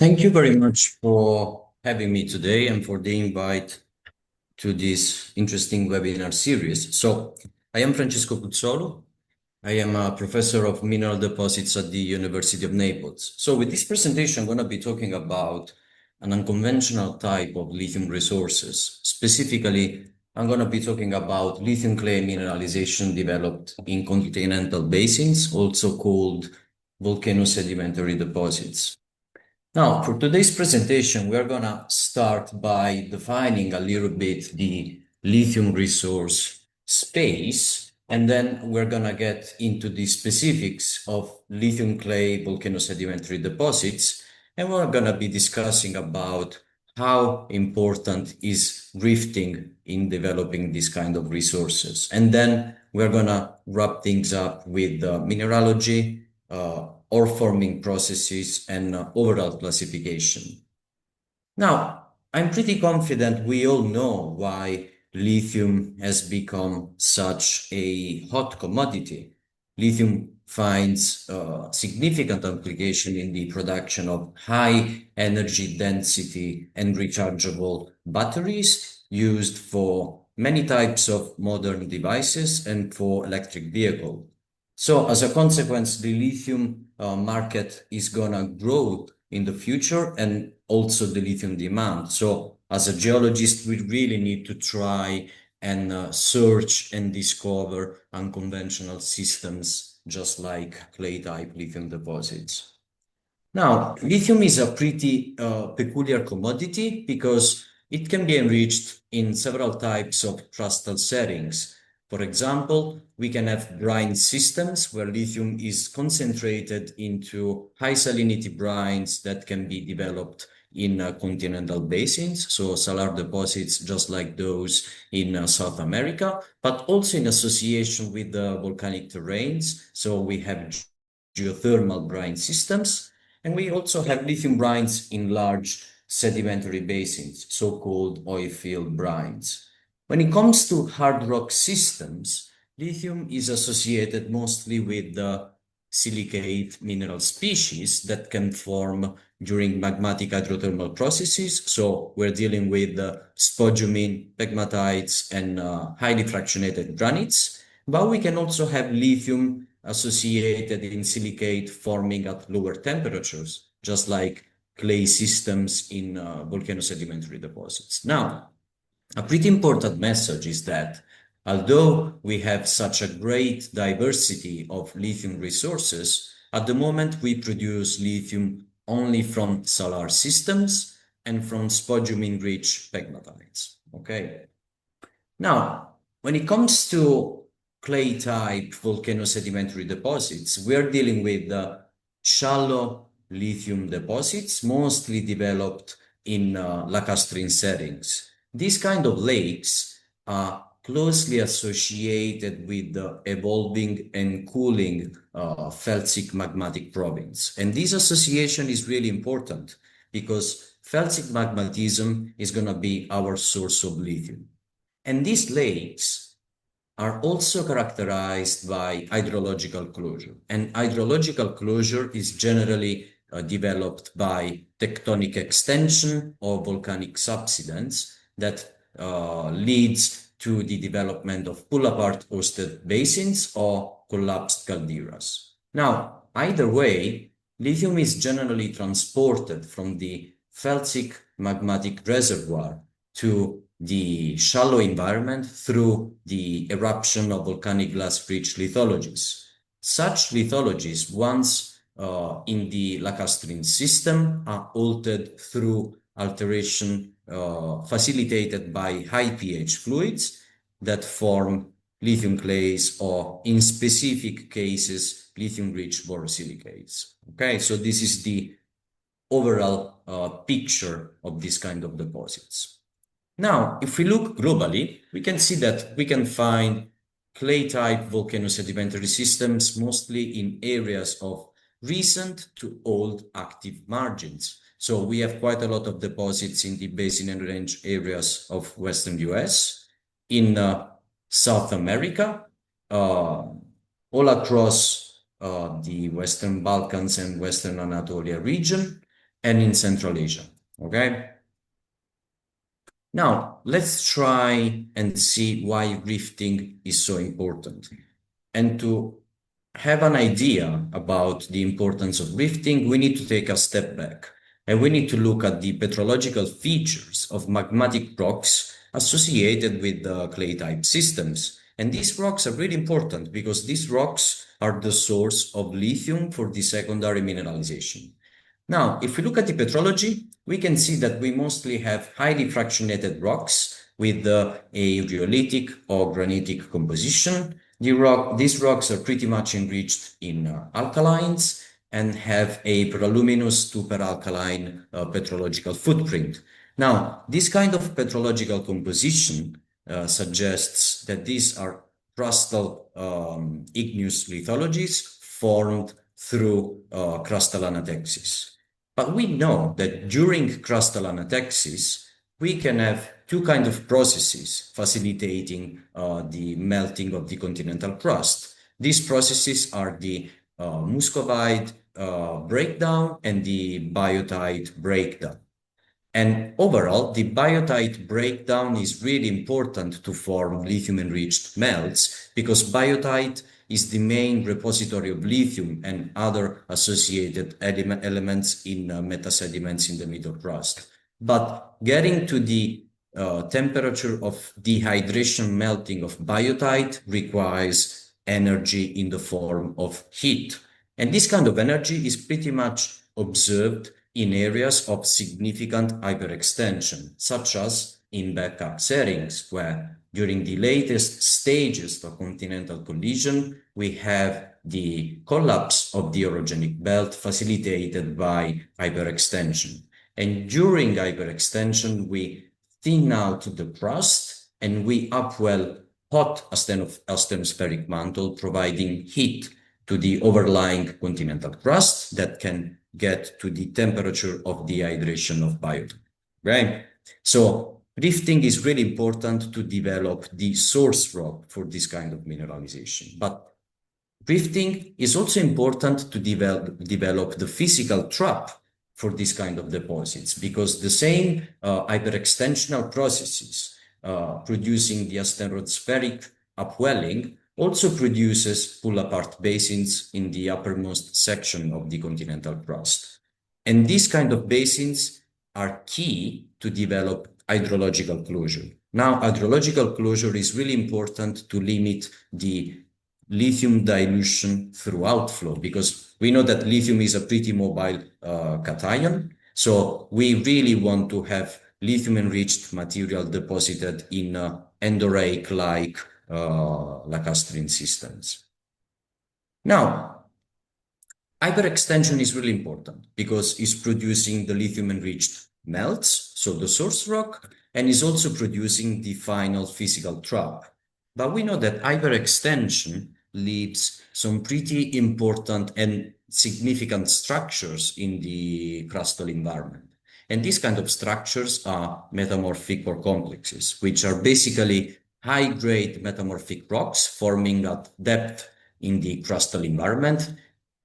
Thank you very much for having me today and for the invite to this interesting webinar series. So, I am Francesco Putzolu. I am a professor of mineral deposits at the University of Naples. So, with this presentation, I'm going to be talking about an unconventional type of lithium resources. Specifically, I'm going to be talking about lithium clay mineralization developed in continental basins, also called volcanosedimentary deposits. Now, for today's presentation, we're going to start by defining a little bit the lithium resource space, and then we're going to get into the specifics of lithium clay volcanosedimentary deposits, and we're going to be discussing about how important is rifting in developing this kind of resources. And then we're going to wrap things up with mineralogy, ore forming processes, and overall classification. Now, I'm pretty confident we all know why lithium has become such a hot commodity. Lithium finds significant application in the production of high energy density and rechargeable batteries used for many types of modern devices and for electric vehicles. So as a consequence, the lithium market is gonna grow in the future, and also the lithium demand. So as a geologist, we really need to try and search and discover unconventional systems, just like clay-type lithium deposits. Now, lithium is a pretty peculiar commodity because it can be enriched in several types of crustal settings. For example, we can have brine systems where lithium is concentrated into high salinity brines that can be developed in continental basins, so salar deposits just like those in South America, but also in association with the volcanic terrains. So we have geothermal brine systems, and we also have lithium brines in large sedimentary basins, so-called oil field brines. When it comes to hard rock systems, lithium is associated mostly with the silicate mineral species that can form during magmatic hydrothermal processes. So we're dealing with spodumene, pegmatites, and highly fractionated granites. But we can also have lithium associated in silicate forming at lower temperatures, just like clay systems in volcanosedimentary deposits. Now, a pretty important message is that although we have such a great diversity of lithium resources, at the moment we produce lithium only from salar systems and from spodumene-rich pegmatites. Okay. Now, when it comes to clay-type volcanosedimentary deposits, we're dealing with shallow lithium deposits, mostly developed in lacustrine settings. These kind of lakes are closely associated with the evolving and cooling felsic magmatic province. And this association is really important because felsic magmatism is going to be our source of lithium. And these lakes are also characterized by hydrological closure. And hydrological closure is generally developed by tectonic extension or volcanic subsidence that leads to the development of pull-apart hosted basins or collapsed calderas. Now, either way, lithium is generally transported from the felsic magmatic reservoir to the shallow environment through the eruption of volcanic glass-rich lithologies. Such lithologies, once in the lacustrine system, are altered through alteration facilitated by high pH fluids that form lithium clays, or in specific cases, lithium-rich borosilicates. Okay, so this is the overall picture of this kind of deposits. Now, if we look globally, we can see that we can find clay-type volcanosedimentary systems mostly in areas of recent to old active margins. So we have quite a lot of deposits in the basin and range areas of Western US, in South America, all across the Western Balkans and Western Anatolia region, and in Central Asia. Okay. Now, let's try and see why rifting is so important. And to have an idea about the importance of rifting, we need to take a step back and we need to look at the petrological features of magmatic rocks associated with the clay type systems. And these rocks are really important because these rocks are the source of lithium for the secondary mineralization. Now, if we look at the petrology, we can see that we mostly have highly fractionated rocks with a rhyolitic or granitic composition. These rocks are pretty much enriched in alkalines and have a paraluminous to peralkaline petrological footprint. Now, this kind of petrological composition suggests that these are crustal igneous lithologies formed through crustal anatexis. But we know that during crustal anatexis, we can have two kinds of processes facilitating the melting of the continental crust. These processes are the muscovite breakdown and the biotite breakdown. And overall, the biotite breakdown is really important to form lithium-enriched melts because biotite is the main repository of lithium and other associated elements in metasediments in the middle crust. But getting to the temperature of dehydration melting of biotite requires energy in the form of heat. And this kind of energy is pretty much observed in areas of significant hyperextension, such as in backup settings, where during the latest stages of continental collision, we have the collapse of the orogenic belt facilitated by hyperextension. And during hyperextension, we thin out the crust and we upwell hot astenospheric mantle, providing heat to the overlying continental crust that can get to the temperature of dehydration of biotite, right? So rifting is really important to develop the source rock for this kind of mineralization. But rifting is also important to develop the physical trap for this kind of deposits because the same hyperextensional processes producing the astenospheric upwelling also produces pull-apart basins in the uppermost section of the continental crust. And these kind of basins are key to develop hydrological closure. Now, hydrological closure is really important to limit the lithium dilution through outflow because we know that lithium is a pretty mobile cation. So we really want to have lithium-enriched material deposited in endorheic-like lacustrine systems. Now, hyperextension is really important because it's producing the lithium-enriched melts, so the source rock, and is also producing the final physical trap. But we know that hyperextension leaves some pretty important and significant structures in the crustal environment. And these kind of structures are metamorphic core complexes, which are basically high-grade metamorphic rocks forming at depth in the crustal environment,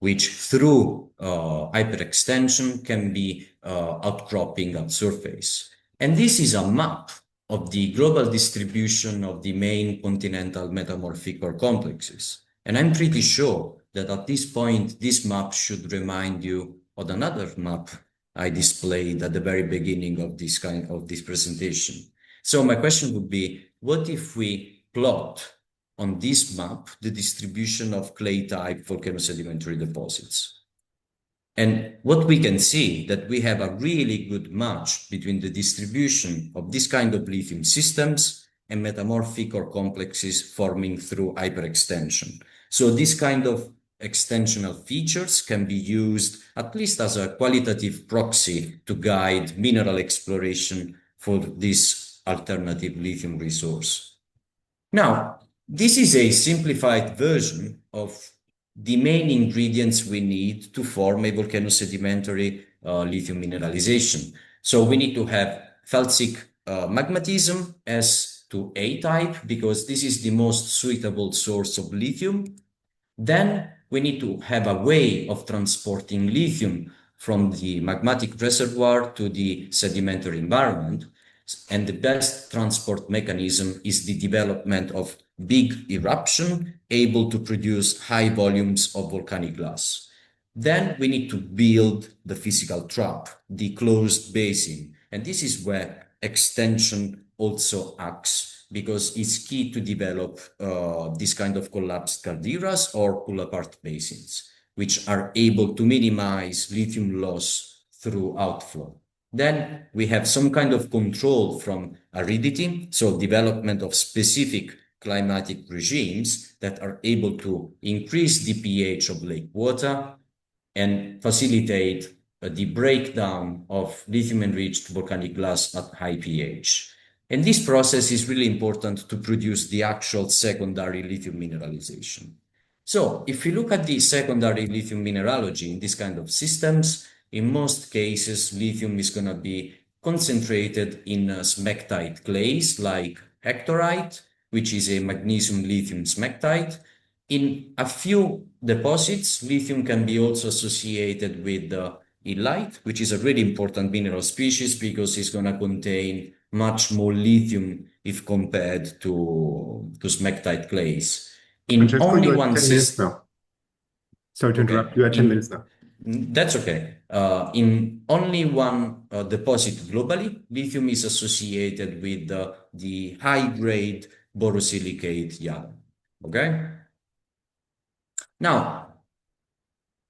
which through hyperextension can be outcropping at surface. And this is a map of the global distribution of the main continental metamorphic core complexes. And I'm pretty sure that at this point, this map should remind you of another map I displayed at the very beginning of this presentation. So my question would be, what if we plot on this map the distribution of clay type volcanosedimentary deposits? And what we can see that we have a really good match between the distribution of this kind of lithium systems and metamorphic core complexes forming through hyperextension. So this kind of extensional features can be used at least as a qualitative proxy to guide mineral exploration for this alternative lithium resource. Now, this is a simplified version of the main ingredients we need to form a volcanosedimentary lithium mineralization. So we need to have felsic magmatism S to A type because this is the most suitable source of lithium. Then we need to have a way of transporting lithium from the magmatic reservoir to the sedimentary environment. And the best transport mechanism is the development of big eruption able to produce high volumes of volcanic glass. Then we need to build the physical trap, the closed basin. And this is where extension also acts, because it's key to develop this kind of collapsed calderas or pull-apart basins, which are able to minimize lithium loss through outflow. Then we have some kind of control from aridity, so development of specific climatic regimes that are able to increase the pH of lake water and facilitate the breakdown of lithium-enriched volcanic glass at high pH. And this process is really important to produce the actual secondary lithium mineralization. So if you look at the secondary lithium mineralogy in this kind of systems, in most cases, lithium is going to be concentrated in smectite clays like hectorite, which is a magnesium lithium smectite. In a few deposits, lithium can be also associated with illite, which is a really important mineral species because it's going to contain much more lithium if compared to smectite clays. In Francesco, only you are one 10 minutes system. now. Sorry to Okay. interrupt. You are 10 minutes now. That's okay. In only one deposit globally, lithium is associated with the high-grade borosilicate iodine. Okay. Now,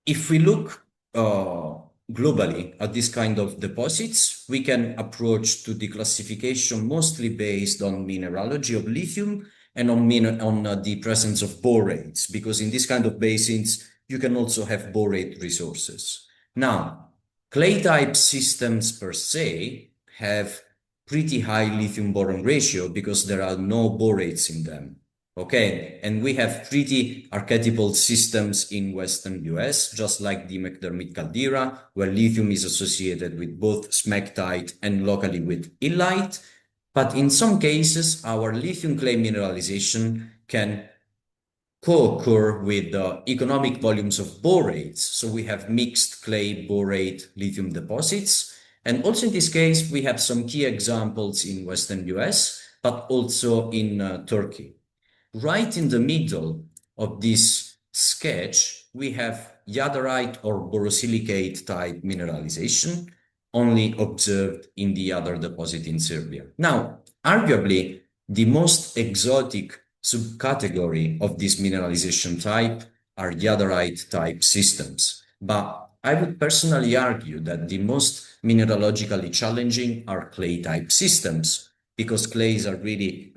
if we look globally at this kind of deposits, we can approach to the classification mostly based on mineralogy of lithium and on the presence of borates, because in this kind of basins, you can also have borate resources. Now, clay type systems per se have pretty high lithium boron ratio because there are no borates in them. Okay, and we have pretty archetypal systems in Western US, just like the McDermott caldera, where lithium is associated with both smectite and locally with illite. But in some cases, our lithium clay mineralization can co-occur with economic volumes of borates. So we have mixed clay borate lithium deposits. And also in this case, we have some key examples in Western US, but also in Turkey. Right in the middle of this sketch, we have jadarite or borosilicate type mineralization, only observed in the other deposit in Serbia. Now, arguably, the most exotic subcategory of this mineralization type are jadarite type systems. But I would personally argue that the most mineralogically challenging are clay type systems, because clays are really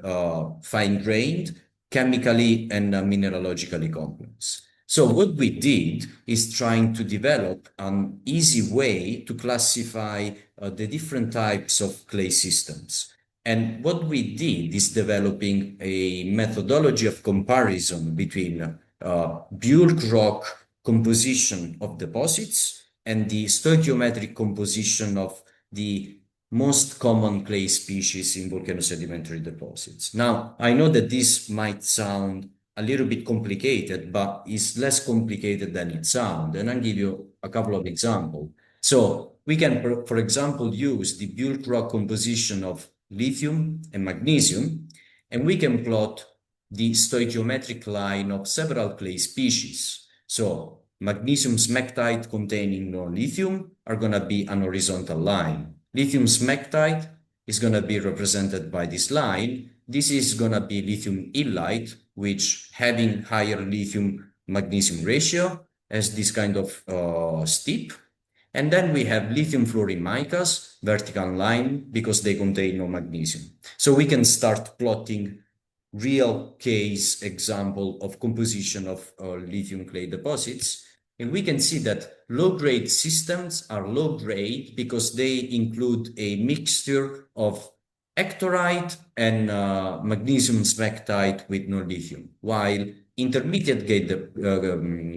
fine-grained, chemically and mineralogically complex. So what we did is trying to develop an easy way to classify the different types of clay systems. And what we did is developing a methodology of comparison between bulk rock composition of deposits and the stoichiometric composition of the most common clay species in volcanosedimentary deposits. Now, I know that this might sound a little bit complicated, but it's less complicated than it sounds. And I'll give you a couple of examples. So we can, for example, use the bulk rock composition of lithium and magnesium, and we can plot the stoichiometric line of several clay species. So magnesium smectite containing no lithium are going to be an horizontal line. Lithium smectite is going to be represented by this line. This is going to be lithium illite, which having higher lithium magnesium ratio has this kind of steep. And then we have lithium fluorine micas, vertical line, because they contain no magnesium. So we can start plotting real case example of composition of lithium clay deposits. And we can see that low-grade systems are low-grade because they include a mixture of hectorite and magnesium smectite with no lithium, while intermediate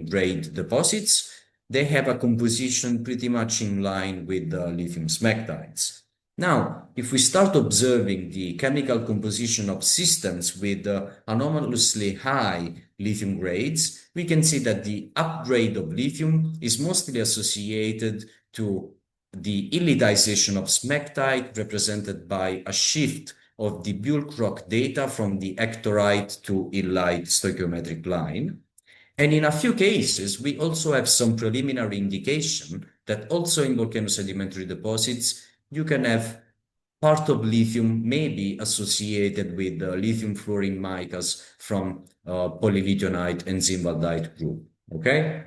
grade deposits, they have a composition pretty much in line with the lithium smectites. Now, if we start observing the chemical composition of systems with anomalously high lithium grades, we can see that the upgrade of lithium is mostly associated to the illithization of smectite, represented by a shift of the bulk rock data from the ectorite to illite stoichiometric line. And in a few cases, we also have some preliminary indication that also in volcanosedimentary deposits, you can have part of lithium may be associated with lithium fluorine micas from polylithionite and zimbaldite group. Okay?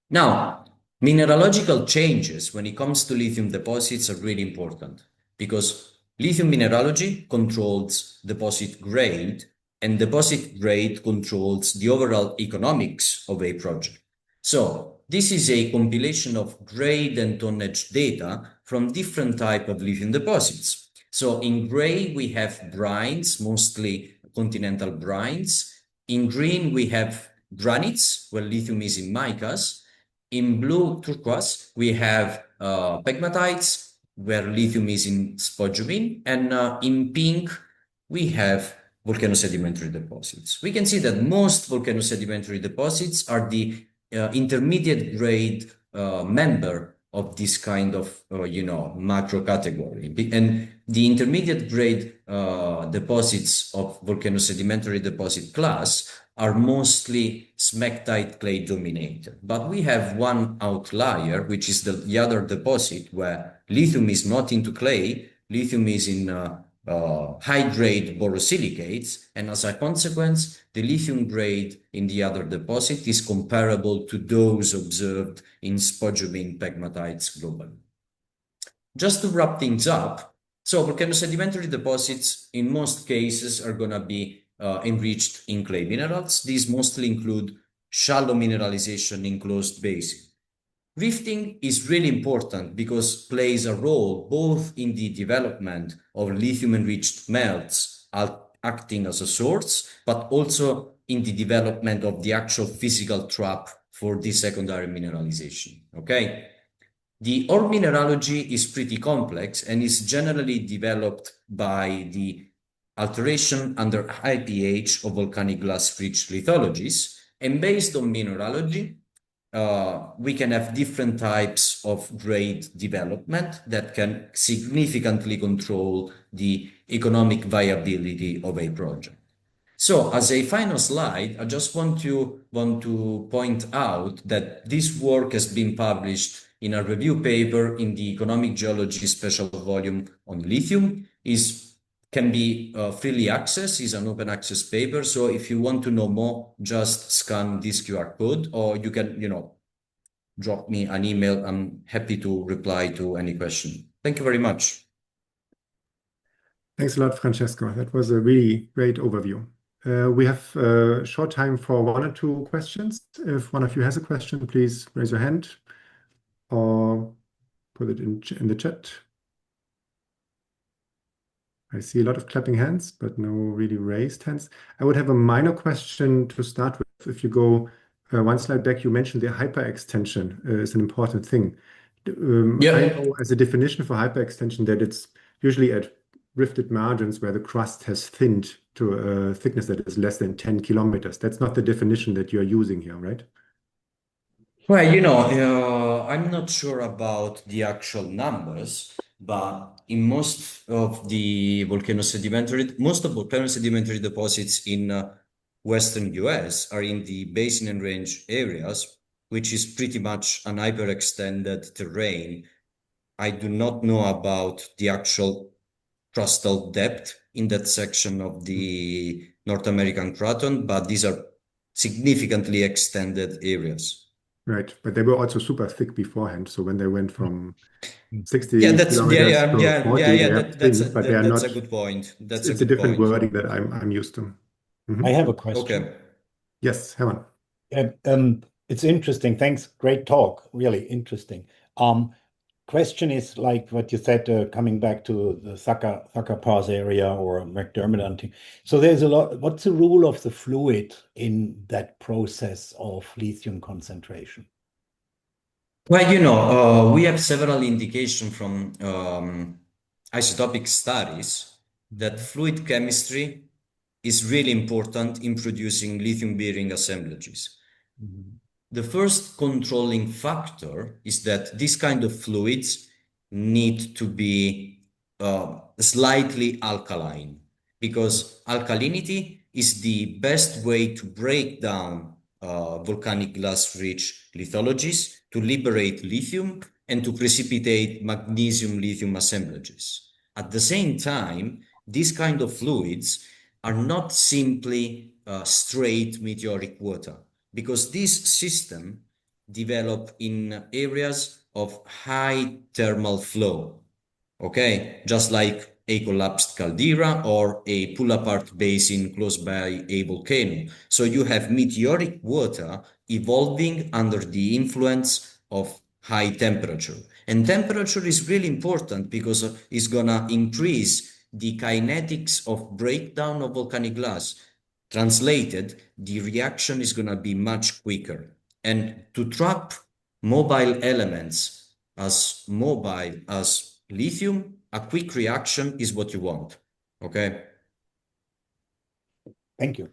Now, mineralogical changes when it comes to lithium deposits are really important because lithium mineralogy controls deposit grade, and deposit grade controls the overall economics of a project. So this is a compilation of grade and tonnage data from different type of lithium deposits. So in gray, we have brines, mostly continental brines. In green, we have granites, where lithium is in micas. In blue turquoise, we have pegmatites, where lithium is in spodumene. And in pink, we have volcanosedimentary deposits. We can see that most volcanosedimentary deposits are the intermediate grade member of this kind of, macro category. And the intermediate grade deposits of volcanosedimentary deposit class are mostly smectite clay dominated. But we have one outlier, which is the other deposit where lithium is not into clay, lithium is in high-grade borosilicates, and as a consequence, the lithium grade in the other deposit is comparable to those observed in spodumene pegmatites globally. Just to wrap things up, so volcanosedimentary deposits in most cases are going to be enriched in clay minerals. These mostly include shallow mineralization in closed basins. Rifting is really important because plays a role both in the development of lithium-enriched melts acting as a source, but also in the development of the actual physical trap for the secondary mineralization, okay? The ore mineralogy is pretty complex and is generally developed by the alteration under high pH of volcanic glass-rich lithologies, and based on mineralogy, we can have different types of grade development that can significantly control the economic viability of a project. So as a final slide, I just want to point out that this work has been published in a review paper in the Economic Geology special volume on lithium. Can be freely accessed, is an open access paper. So if you want to know more, just scan this QR code, or you can, drop me an email. I'm happy to reply to any question. Thank you very much. Thanks a lot, Francesco. That was a really great overview. We have a short time for one or two questions. If one of you has a question, please raise your hand or put it in the chat. I see a lot of clapping hands, but no really raised hands. I would have a minor question to start with. If you go one slide back, you mentioned the hyperextension is an important thing. I know as a definition for hyperextension that it's usually at rifted margins where the crust has thinned to a thickness that is less than 10 kilometers. That's not the definition that you're using here, right? Well, I'm not sure about the actual numbers, but in most of volcanosedimentary deposits in Western US are in the basin and range areas, which is pretty much an hyperextended terrain. I do not know about the actual crustal depth in that section of the North American craton, but these are significantly extended areas. Right, but they were also super thick beforehand. So when they went from 60 that's kilometers to 40, they have thinned, but they are that's not. a good point. That's It's a a good different point. wording that I'm used to. I have a question. Okay. Yes, Herman. It's interesting. Thanks. Great talk. Really interesting. Question is like what you said, coming back to the Thacker Pass area or McDermott hunting. So there's a lot. What's the role of the fluid in that process of lithium concentration? Well, we have several indications from isotopic studies that fluid chemistry is really important in producing lithium-bearing assemblages. the first controlling factor is that this kind of fluids need to be slightly alkaline, because alkalinity is the best way to break down volcanic glass-rich lithologies, to liberate lithium, and to precipitate magnesium-lithium assemblages. At the same time, these kind of fluids are not simply straight meteoric water, because this system develop in areas of high thermal flow. Okay, just like a collapsed caldera or a pull-apart basin close by a volcano. So you have meteoric water evolving under the influence of high temperature. And temperature is really important because it's gonna increase the kinetics of breakdown of volcanic glass. Translated, the reaction is gonna be much quicker. And to trap mobile elements as mobile as lithium, a quick reaction is what you want. Okay? Thank you.